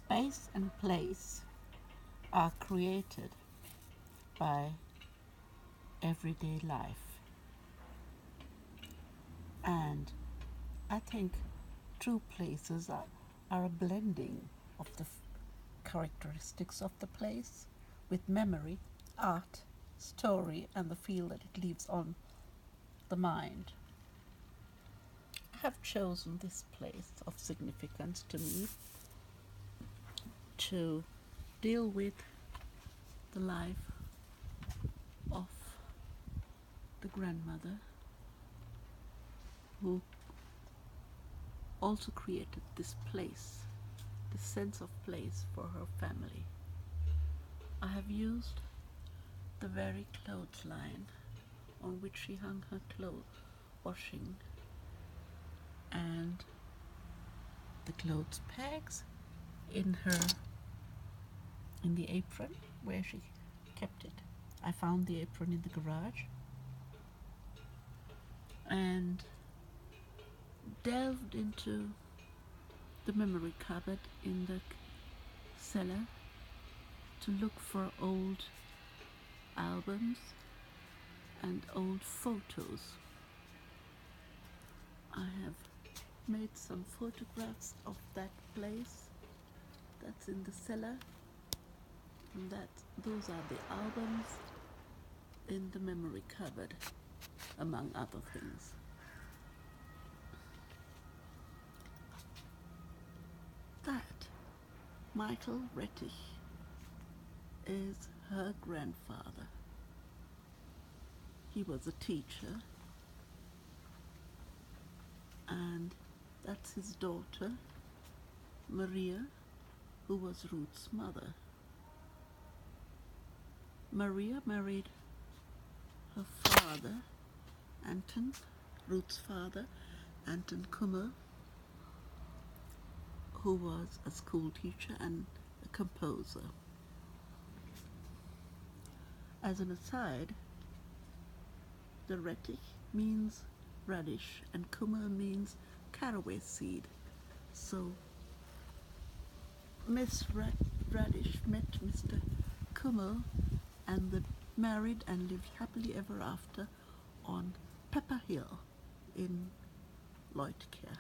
Space and place are created by everyday life, and I think true places are a blending of the characteristics of the place with memory, art, story, and the feel that it leaves on the mind. I have chosen this place of significance to me to deal with the life of the grandmother who also created this place, the sense of place for her family. I have used the very clothesline on which she hung her clothes washing, and the clothes pegs in the apron where she kept it. I found the apron in the garage and delved into the memory cupboard in the cellar to look for old albums and old photos. I have made some photographs of that place that's in the cellar, and those are the albums in the memory cupboard, among other things. That Michael Rettich is her grandfather. He was a teacher, and that's his daughter, Maria, who was Ruth's mother. Maria married her father, Anton, Ruth's father, Anton Kummer, who was a school teacher and a composer. As an aside, the Rettich means radish and Kummer means caraway seed. So Miss Radish met Mr. Kummer and they married and lived happily ever after on Pepper Hill in Leutkirch,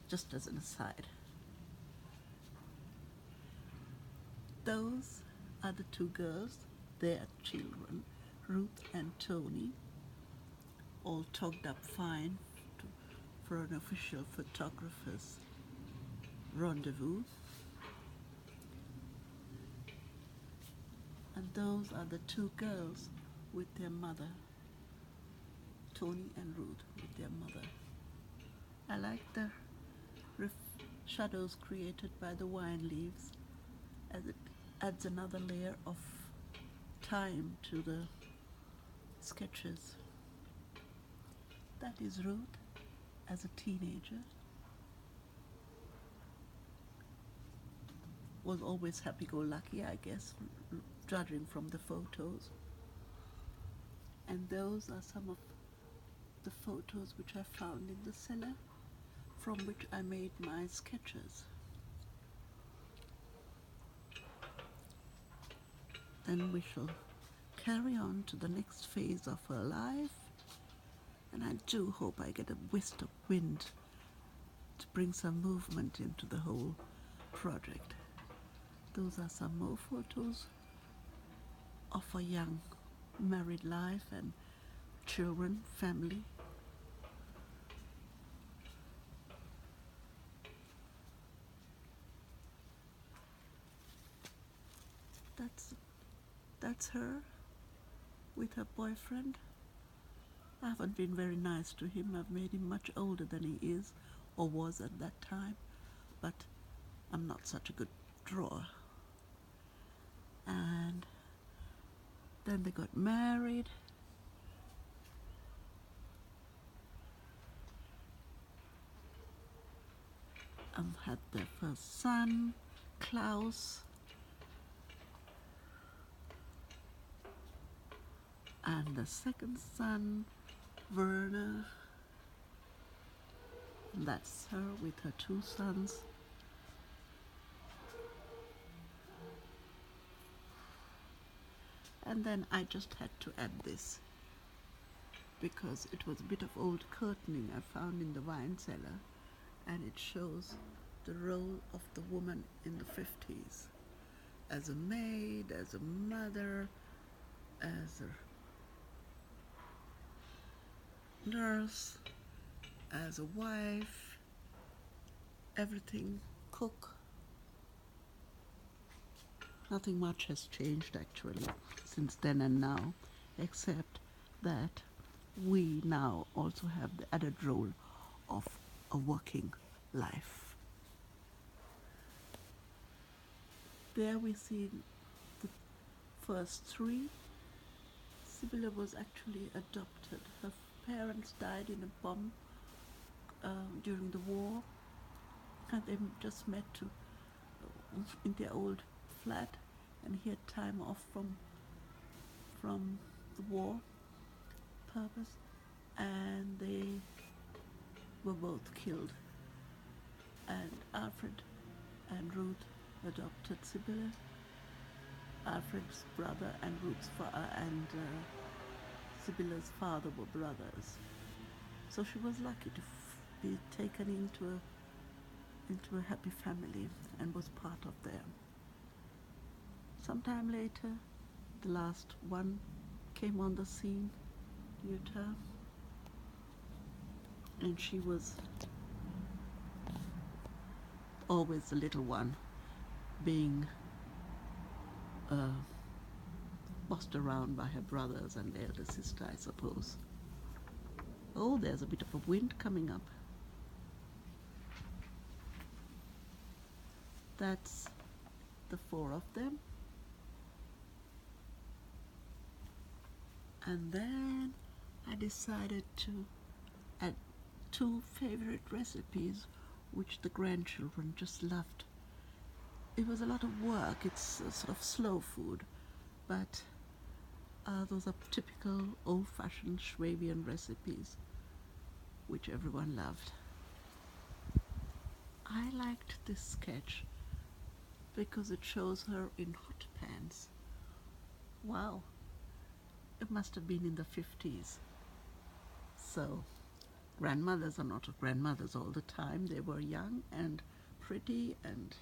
just as an aside. Those are the two girls, their children, Ruth and Tony, all togged up fine for an official photographer's rendezvous. And those are the two girls with their mother, Tony and Ruth with their mother. I like the shadows created by the wine leaves, as it adds another layer of time to the sketches. That is Ruth as a teenager. Was always happy-go-lucky, I guess, judging from the photos. And those are some of the photos which I found in the cellar, from which I made my sketches. Then we shall carry on to the next phase of her life, and I do hope I get a whist of wind to bring some movement into the whole project. Those are some more photos of a young married life and children, family. That's her with her boyfriend. I haven't been very nice to him. I've made him much older than he is or was at that time, but I'm not such a good drawer. And then they got married. And had their first son, Klaus. And the second son, Werner. And that's her with her two sons, And then I just had to add this because it was a bit of old curtaining I found in the wine cellar, and it shows the role of the woman in the 50s as a maid, as a mother, as a nurse, as a wife, everything, cook. Nothing much has changed actually since then and now, except that we now also have the added role of a working life. There we see the first three. Sibylla was actually adopted. Her parents died in a bomb during the war, and they just met in their old flat, and he had time off from the war purpose, and they were both killed. And Alfred and Ruth adopted Sibylla. Alfred's brother and Sibylle's father were brothers, so she was lucky to be taken into a happy family and was part of them. Sometime later, the last one came on the scene, Jutta, and she was always the little one, being bossed around by her brothers and elder sister, I suppose. Oh, there's a bit of a wind coming up. That's the four of them. And then I decided to add two favorite recipes which the grandchildren just loved. It was a lot of work. It's a sort of slow food, but those are typical old-fashioned Schwabian recipes which everyone loved. I liked this sketch because it shows her in hot pants. Wow, it must have been in the 50s. So grandmothers are not grandmothers all the time. They were young and pretty, and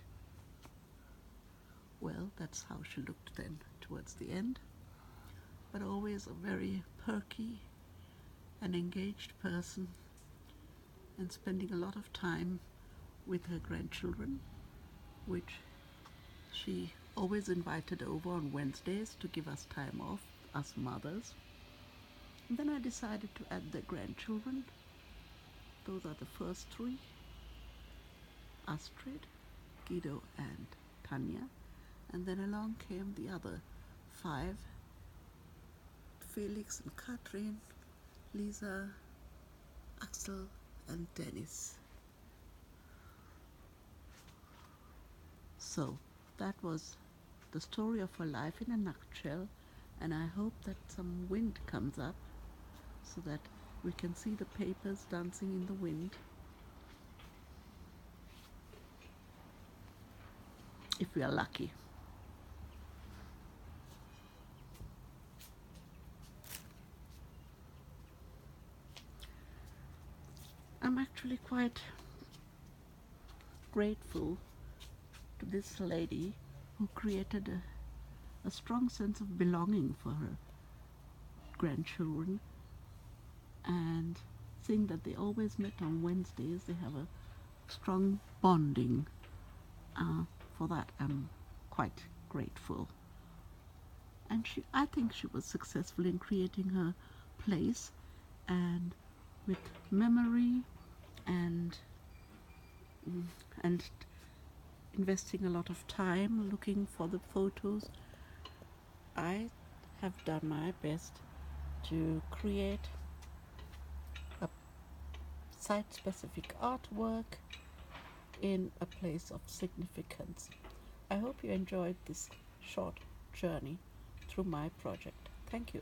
well, that's how she looked then towards the end. But always a very perky and engaged person, and spending a lot of time with her grandchildren, which she always invited over on Wednesdays to give us time off, us mothers. And then I decided to add the grandchildren. Those are the first three: Astrid, Guido and Tanya. And then along came the other five: Felix and Katrin, Lisa, Axel and Dennis. So that was the story of her life in a nutshell, and I hope that some wind comes up so that we can see the papers dancing in the wind. If we are lucky. I'm actually quite grateful to this lady who created a strong sense of belonging for her grandchildren, and seeing that they always met on Wednesdays, they have a strong bonding. For that I'm quite grateful. And I think she was successful in creating her place, and with memory and investing a lot of time looking for the photos. I have done my best to create a site-specific artwork in a place of significance. I hope you enjoyed this short journey through my project. Thank you.